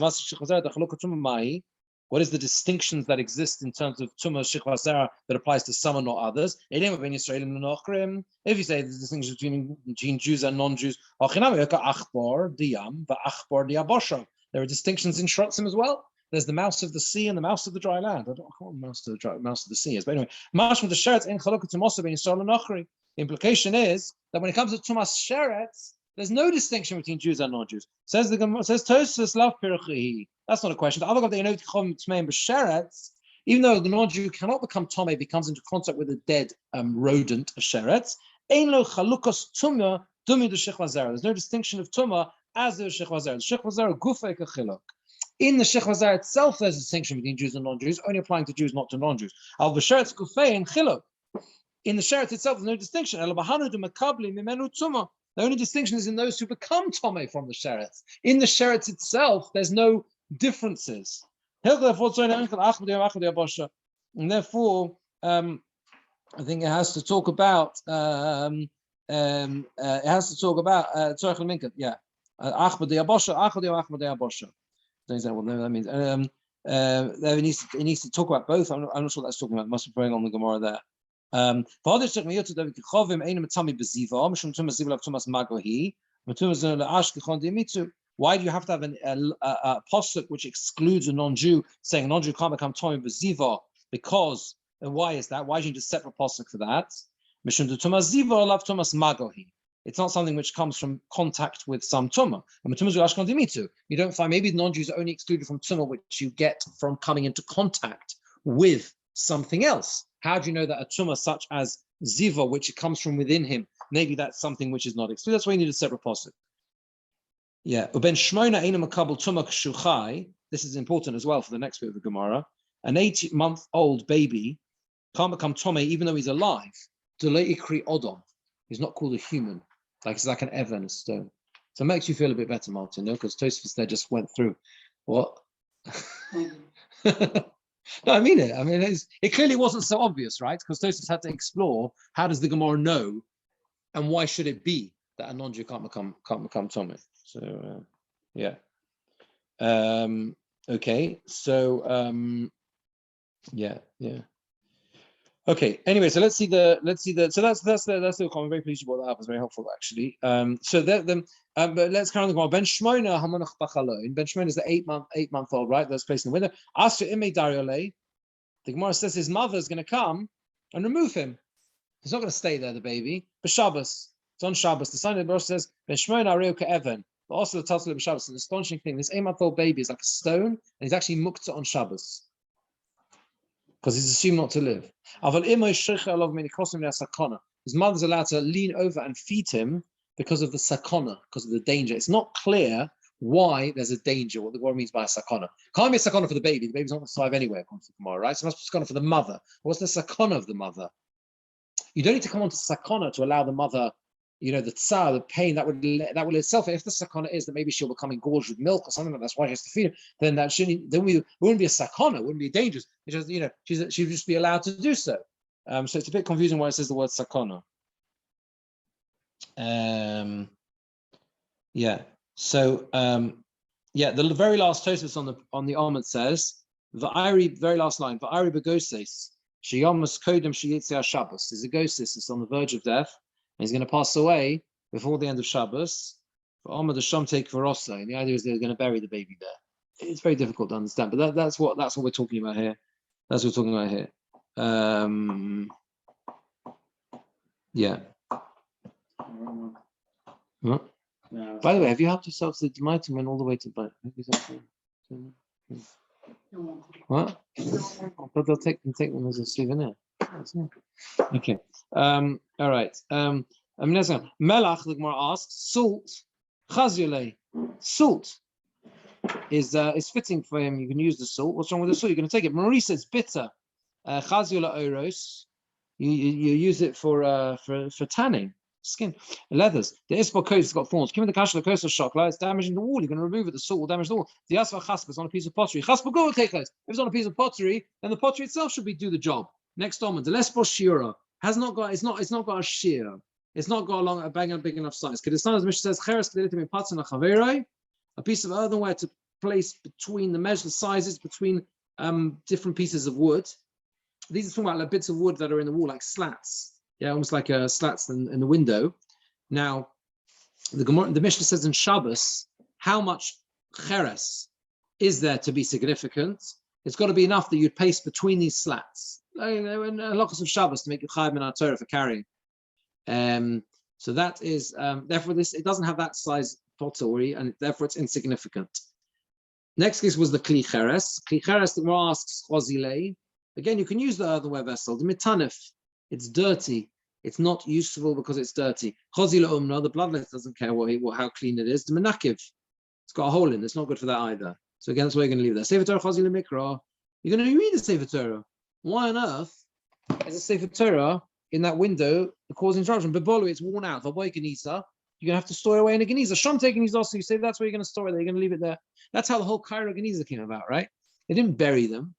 Speaker 1: what is the distinctions that exist in terms of Tumah Shechvazera that applies to some and not others? If you say the distinction between Jews and non-Jews, there are distinctions in Shrotzim as well. There's the mouse of the sea and the mouse of the dry land. I don't know what mouse of the sea is, but anyway, the implication is that when it comes to Tumas Sheretz, there's no distinction between Jews and non-Jews. Says Tosfos Lav Pirchahi. That's not a question. Even though the non-Jew cannot become Tomei, becomes into contact with a dead rodent, a sheretz. There's no distinction of Tumah as there is Shechvazera. Shechvazera Gufei Kachilok. In the Shechvazera itself, there's a distinction between Jews and non-Jews, only applying to Jews, not to non-Jews. Al B'Sheretz Gufei and Chilok. In the sheretz itself, there's no distinction. The only distinction is in those who become Tomei from the sheretz. In the sheretz itself, there's no differences. And therefore, I think it has to talk about Tzorech Minkan. Yeah. That means it needs to talk about both. I'm not sure what that's talking about. It must be going on the Gemara there. Why do you have to have a posuk which excludes a non-Jew, saying a non-Jew can't become Tommy Beziva? Because, and why is that? Why do you need a separate posuk for that? It's not something which comes from contact with some tumah. You don't find, maybe non-Jews are only excluded from tumah, which you get from coming into contact with something else. How do you know that a tumah such as ziva, which comes from within him, maybe that's something which is not excluded? That's why you need a separate posuk. Yeah. This is important as well for the next bit of the Gemara. An 8-month-old baby can't become Tomei even though he's alive. He's not called a human. It's like an evan, a stone. So it makes you feel a bit better, Martin, no? Because Tosfos there just went through what? No, I mean it. I mean, it clearly wasn't so obvious, right? Because Tosfos had to explore how does the Gemara know, and why should it be that a non-Jew can't become Tomei? So yeah. Okay. So yeah. Okay. Anyway, so let's see the. So that's the comment. I'm very pleased you brought that up. It's very helpful actually. But let's carry on the Gemara. Ben Shmoina hamonach b'chalon. Ben Shmoina is the 8-month-old, right? That's placed in the window. Asher imei dariole. The Gemara says his mother is going to come and remove him. He's not going to stay there, the baby. B'Shabbos. It's on Shabbos. The sign of the Rosh says Ben Shmoina areu ka'evan. But also the Tassil of Shabbos. It's an astonishing thing. This 8-month-old baby is like a stone, and he's actually muktzah on Shabbos because he's assumed not to live. His mother's allowed to lean over and feed him because of the sakana, because of the danger. It's not clear why there's a danger, what the Gemara means by a sakana. Can't be a sakana for the baby. The baby's not going to survive anyway, according to the Gemara, right? So it must be a sakana for the mother. What's the sakana of the mother? You don't need to come on to sakana to allow the mother, the tsar, the pain that would itself. If the sakana is that maybe she'll become engorged with milk or something like that, that's why she has to feed him. Then that shouldn't. Then it wouldn't be a sakana. It wouldn't be dangerous. It's just she'd just be allowed to do so. So it's a bit confusing why it says the word sakana. Yeah. So the very last Tosfos on the Amud says the very last line. Va'ari begoses sheyamas kodem sheyitzei Shabbos. There's a ghost that's on the verge of death. He's going to pass away before the end of Shabbos. And the idea is they're going to bury the baby there. It's very difficult to understand, but that's what we're talking about here. That's what we're talking about here. Yeah. Huh?
Speaker 4: No,
Speaker 1: By the way, have you helped yourself to the Demitim went all the way to what? But they'll take them as a souvenir. Okay. All right. Melach, the Gemara asks, salt, chazule, salt is fitting for him. You can use the salt. What's wrong with the salt? You're going to take it. Marisa, it's bitter. Chazule oros, you use it for tanning skin, leathers. The isbal coat has got thorns. Given the kash of the coast of shokla, it's damaging the wall. You're going to remove it. The salt will damage the wall. The asva chaspa is on a piece of pottery. Chaspa go will take place. If it's on a piece of pottery, then the pottery itself should do the job. Next on, the lesbos shira has not got. It's not got a shear. It's not got a big enough size. Because the Mishnah says a piece of earthenware to place between the measured sizes between different pieces of wood. These are talking about like bits of wood that are in the wall, like slats. Yeah, almost like slats in the window. Now, the Mishnah says in Shabbos, how much cheres is there to be significant? It's got to be enough that you'd paste between these slats. In lots of Shabbos to make you Chaim in our Torah for carrying. So that is therefore it doesn't have that size pottery, and therefore it's insignificant. Next case was the kli cheres. Kli cheres, the Gemara asks chozile. Again, you can use the earthenware vessel. The mitanif, it's dirty. It's not useful because it's dirty. Chozile umna, the bloodlet doesn't care how clean it is. The menakiv, it's got a hole in it. It's not good for that either. So again, that's why you're going to leave that. Sefer Torah chozile mikra. You're going to read the Sefer Torah. Why on earth is a Sefer Torah in that window causing instruction? Bebolu, it's worn out. You're going to have to store it away in a geniza. Shomte geniza, so you say that's where you're going to store it. You're going to leave it there. That's how the whole Cairo geniza came about, right? They didn't bury them.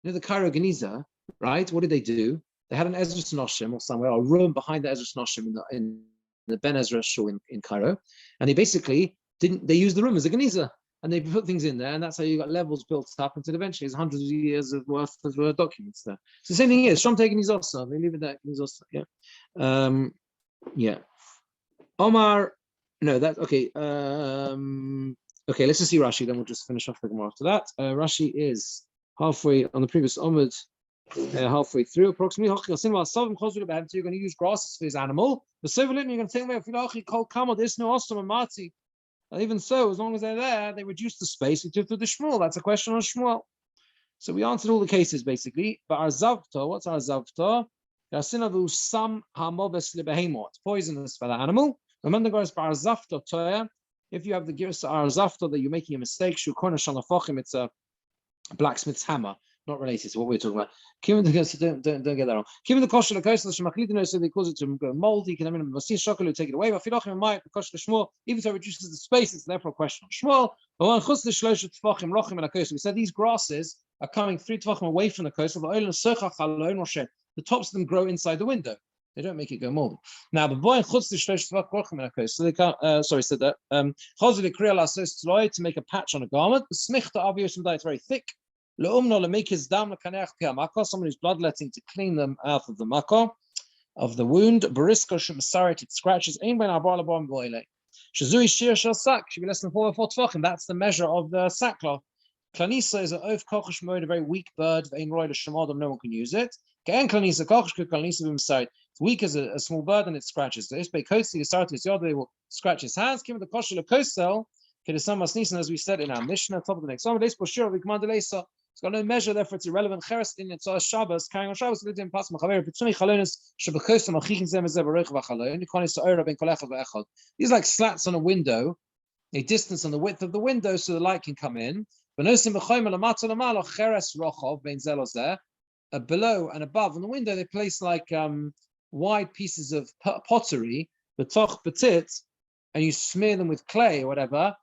Speaker 1: The Cairo geniza, right? What did they do? They had an Ezra Noshim or somewhere, a room behind the Ezra Noshim in the Ben Ezra Shul in Cairo, and they basically they used the room as a geniza. and they put things in there, and that's how you got levels built up until eventually it's hundreds of years of worth of documents there. So the same thing here. Shom taking his osa. They leave it there. His osa. Yeah. Yeah. Omar. No, that okay. Okay, let's just see Rashi. Then we'll just finish off the Gemara after that. Rashi is halfway on the previous Omid. Halfway through, approximately. So you're going to use grasses for his animal. The Soviet, you're going to take away this no mati. Even so, as long as they're there, they reduce the space we took for the Shmuel. That's a question on Shmuel. So we answered all the cases basically. But our Zavta, what's our Zavta? It's poisonous for the animal. Remember, guys, our Zavta toya. If you have the gears our Zavta that you're making a mistake, it's a blacksmith's hammer. Not related to what we're talking about. Don't get that wrong. Given the kosher so they cause it to go moldy. Can take it away. But even though it reduces the space, it's therefore a question on Shmuel. We said these grasses are coming 3 tefachim away from the coast. The tops of them grow inside the window. They don't make it go moldy. Now, the boy so they can't. Sorry, said that. To make a patch on a garment. It's very thick. Someone who's bloodletting to clean them out of the makkah, of the wound. It scratches. Should be less than 4 or 4 tefachim. That's the measure of the sackcloth. Klanisa is an oaf kochash mode, a very weak bird. No one can use it. It's weak as a small bird and it scratches. They will scratch his hands. Give the kosher lekosel. As we said in our Mishnah, top of the next one, it's got no measure, therefore it's irrelevant. Cheres in its Shabbos, carrying on Shabbos, you can't these like slats on a window, a distance on the width of the window so the light can come in. Below and above on the window, they place like wide pieces of pottery, betoch petit, and you smear them with clay or whatever.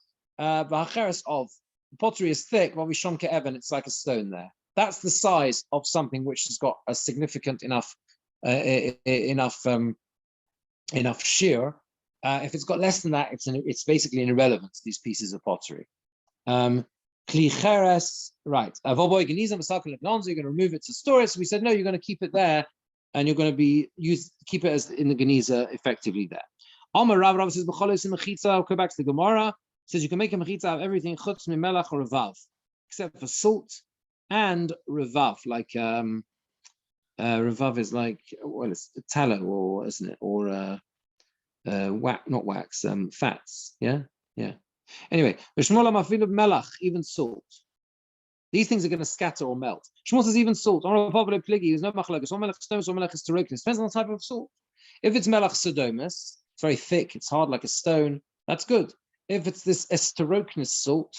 Speaker 1: The pottery is thick, but we shonke even, it's like a stone there. That's the size of something which has got a significant enough shear. If it's got less than that, it's basically an irrelevance, these pieces of pottery. Kli cheres, right. You're going to remove it to store it. So we said, no, you're going to keep it there, and you're going to keep it as in the Geniza effectively there. Amar Rav says, go back to the Gemora. Says you can make a mechitza of everything chutz mimelach or revav, except for salt and revav. Like revav is like, well, it's tallow, or isn't it, or not wax, fats. Yeah. Anyway, melach, even salt. These things are going to scatter or melt. Shmuel says even salt. There's no machlokes. One melach stones, one melach is terokinus. Depends on the type of salt. If it's melach sodomus, it's very thick. It's hard like a stone. That's good. If it's this esterocnous salt,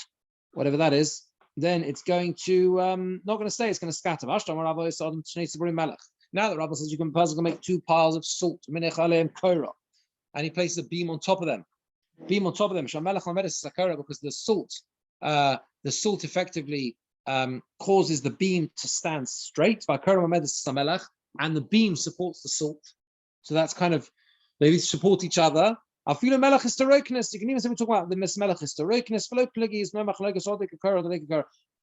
Speaker 1: whatever that is, then it's going to not going to stay. It's going to scatter. Now the Rabbi says you can make 2 piles of salt, and he places a beam on top of them. Because the salt effectively causes the beam to stand straight. And the beam supports the salt. So that's kind of, they support each other. I feel a melech historicness. You can even say we talk about the melech historicness.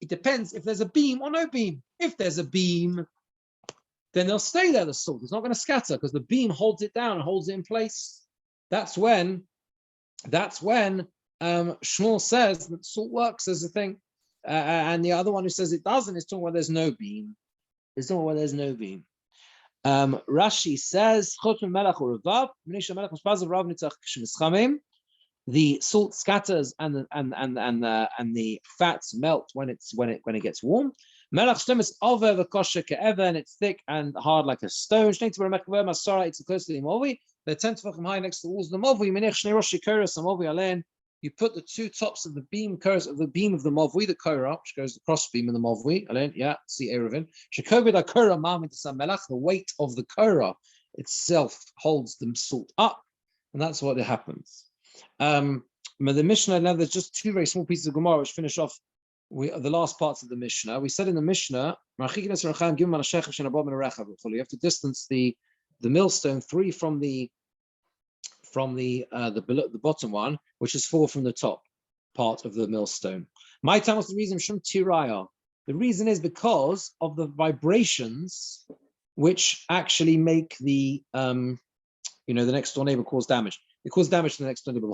Speaker 1: It depends if there's a beam or no beam. If there's a beam, then they'll stay there. The salt is not going to scatter because the beam holds it down and holds it in place. That's when Shmuel says that salt works as a thing, and the other one who says it doesn't is talking where there's no beam. It's talking where there's no beam. Rashi says the salt scatters and the fats melt when it gets warm. And it's thick and hard like a stone. It's close to the movi. They're 10 tefachim high next to the walls of the movi. You put the 2 tops of the beam of the movui, the korah, which goes across the beam of the movui. Yeah, see Erevin. The weight of the korah itself holds the salt up, and that's what happens. The Mishnah, now there's just 2 very small pieces of Gemara which finish off the last parts of the Mishnah. We said in the Mishnah, you have to distance the millstone 3 from the bottom one, which is 4 from the top part of the millstone. My time was the reason Shum Tiraya. The reason is because of the vibrations which actually make the the next door neighbor cause damage. It causes damage to the next door neighbor.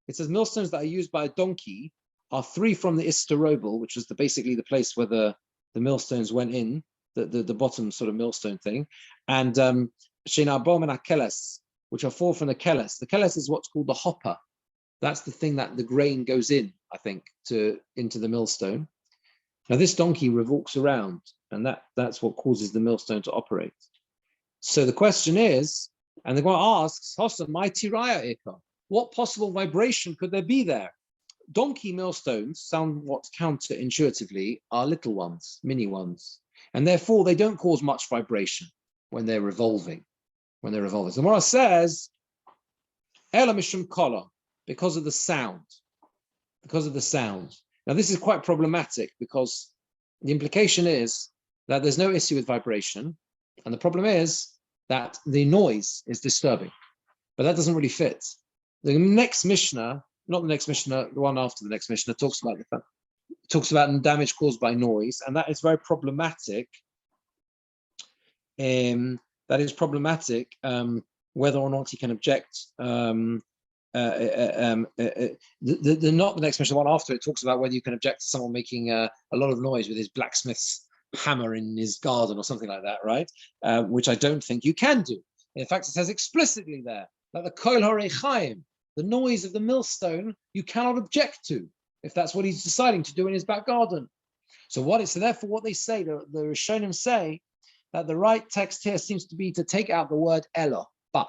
Speaker 1: It says millstones that are used by a donkey are 3 from the Isterobel, which is basically the place where the millstones went in, the bottom sort of millstone thing, and which are 4 from the keles. The keles is what's called the hopper. That's the thing that the grain goes in, I think, into the millstone. Now this donkey walks around, and that's what causes the millstone to operate. So the question is, and the Gemara asks, my tiraya ikar, what possible vibration could there be there? Donkey millstones, somewhat counterintuitively, are little ones, mini ones, and therefore they don't cause much vibration when they're revolving. The Gemara says, Ela mishum kola, because of the sound. Now this is quite problematic because the implication is that there's no issue with vibration, and the problem is that the noise is disturbing. But that doesn't really fit. The next Mishnah, not the next Mishnah, the one after the next Mishnah, talks about damage caused by noise, and that is very problematic. That is problematic whether or not he can object. Not the next Mishnah, the one after it talks about whether you can object to someone making a lot of noise with his blacksmith's hammer in his garden or something like that, right? Which I don't think you can do. In fact, it says explicitly there that the kol horei Chaim, the noise of the millstone, you cannot object to if that's what he's deciding to do in his back garden. So therefore what they say, the Rishonim say that the right text here seems to be to take out the word ella, but.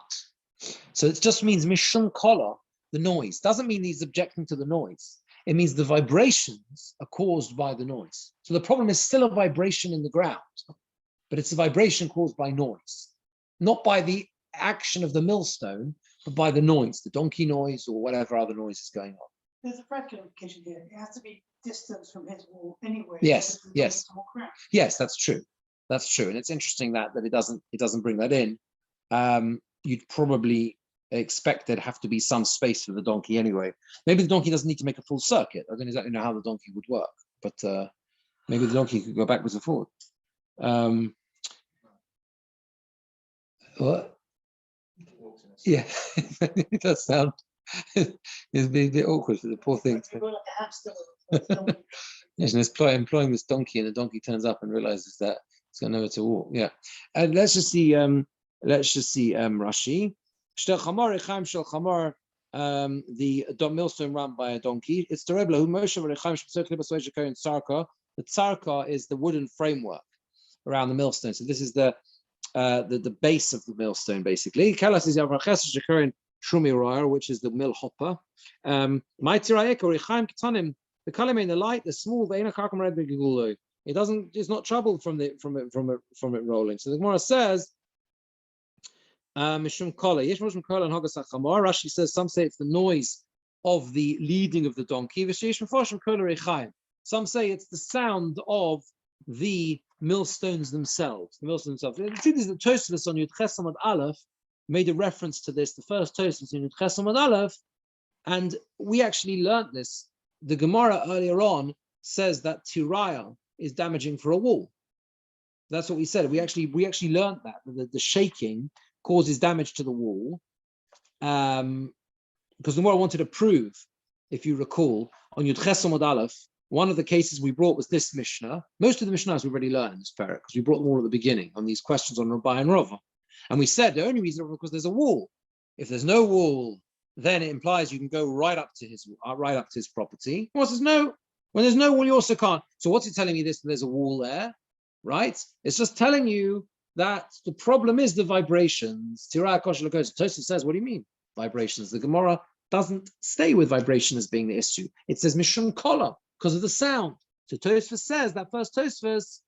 Speaker 1: So it just means mishum kola, the noise. Doesn't mean he's objecting to the noise. It means the vibrations are caused by the noise. So the problem is still a vibration in the ground, but it's a vibration caused by noise, not by the action of the millstone, but by the noise, the donkey noise or whatever other noise is going on.
Speaker 6: There's a practical implication here. It has to be distance from his wall anyway.
Speaker 1: Yes, yes.
Speaker 6: Ground.
Speaker 1: Yes, that's true. That's true. And it's interesting that it doesn't bring that in. You'd probably expect there'd have to be some space for the donkey anyway. Maybe the donkey doesn't need to make a full circuit. I don't exactly know how the donkey would work, but maybe the donkey could go backwards and forward. What? Yeah, it does sound. It's a bit awkward for the poor thing.
Speaker 6: Like a hamster.
Speaker 1: Yes, and it's employing this donkey, and the donkey turns up and realizes that it's got nowhere to walk. Yeah, and let's just see Rashi. The millstone run by a donkey. It's the Rebbe who Moshe Sarka. The Tsarka is the wooden framework around the millstone. So this is the base of the millstone, basically. Kalas is Shumi Royer, which is the mill hopper. My tirayek or Chaim Ketanim, the kalim in the light, the small, it's not troubled from it rolling. So the Gemora says, Mishum Kola, Yesh Mishum Kola and Hagas HaChamor. Rashi says some say it's the noise of the leading of the donkey. Some say it's the sound of the millstones themselves. The truth is that Tosfos on Yud Ches Amud Aleph made a reference to this, the first Tosfos in Yud Ches Amud Aleph, and we actually learnt this. The Gemara earlier on says that Tiraya is damaging for a wall. That's what we said. We actually learnt that the shaking causes damage to the wall, because the more I wanted to prove, if you recall, on Yud Ches Amud Aleph, one of the cases we brought was this Mishnah. Most of the Mishnahs we already learned in this parak, because we brought them all at the beginning on these questions on Rabbi and Rava. And we said the only reason is because there's a wall. If there's no wall, then it implies you can go right up to his property. Well, when there's no wall, you also can't. So what's it telling me this? There's a wall there, right? It's just telling you that the problem is the vibrations. Tosfos says, what do you mean vibrations? The Gemara doesn't stay with vibration as being the issue. It says mishum kola, because of the sound. So Tosfos says that first Tosfos,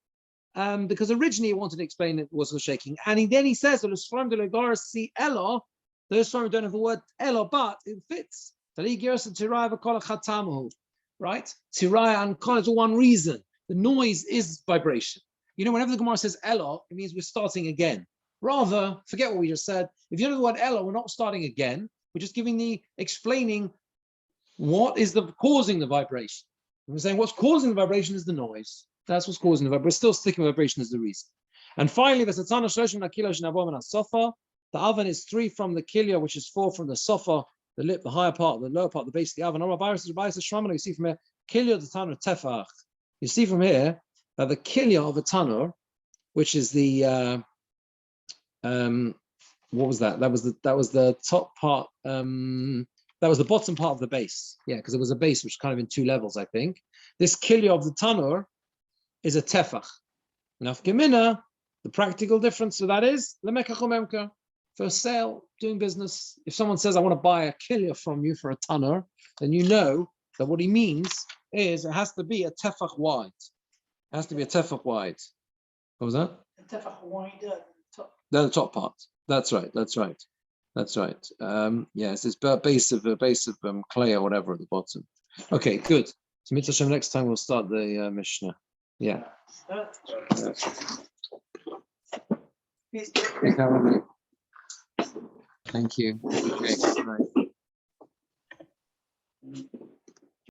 Speaker 1: because originally he wanted to explain it was shaking, and then he says those Sfarim don't have the word elo, but it fits. Right? Tiraya and kola is one reason. The noise is vibration. Whenever the Gemara says elo, it means we're starting again. Rather, forget what we just said. If you know the word elo, we're not starting again. We're just explaining what is the causing the vibration? And we're saying what's causing the vibration is the noise. That's what's causing the vibration. We're still sticking with vibration as the reason. And finally, the oven is 3 from the kilya, which is 4 from the sofa, the lip, the higher part, the lower part, the base of the oven. You see from here, kilya the tanur tefach. You see from here that the kilya of a tanur, which is the what was that? That was the top part. That was the bottom part of the base. Yeah, because it was a base which kind of in 2 levels, I think. This kilya of the tanur is a tefach. Nafgemina, the practical difference to that is for sale, doing business. If someone says, I want to buy a kilya from you for a tanur, then you know that what he means is it has to be a tefach wide. It has to be a tefach wide. What was that?
Speaker 6: تفح وايد
Speaker 1: The top part. That's right. Yes, it's a base of clay or whatever at the bottom. Okay, good. So Mitzvah Shem, next time we'll start the Mishnah. Yeah. Thank you. Okay, bye.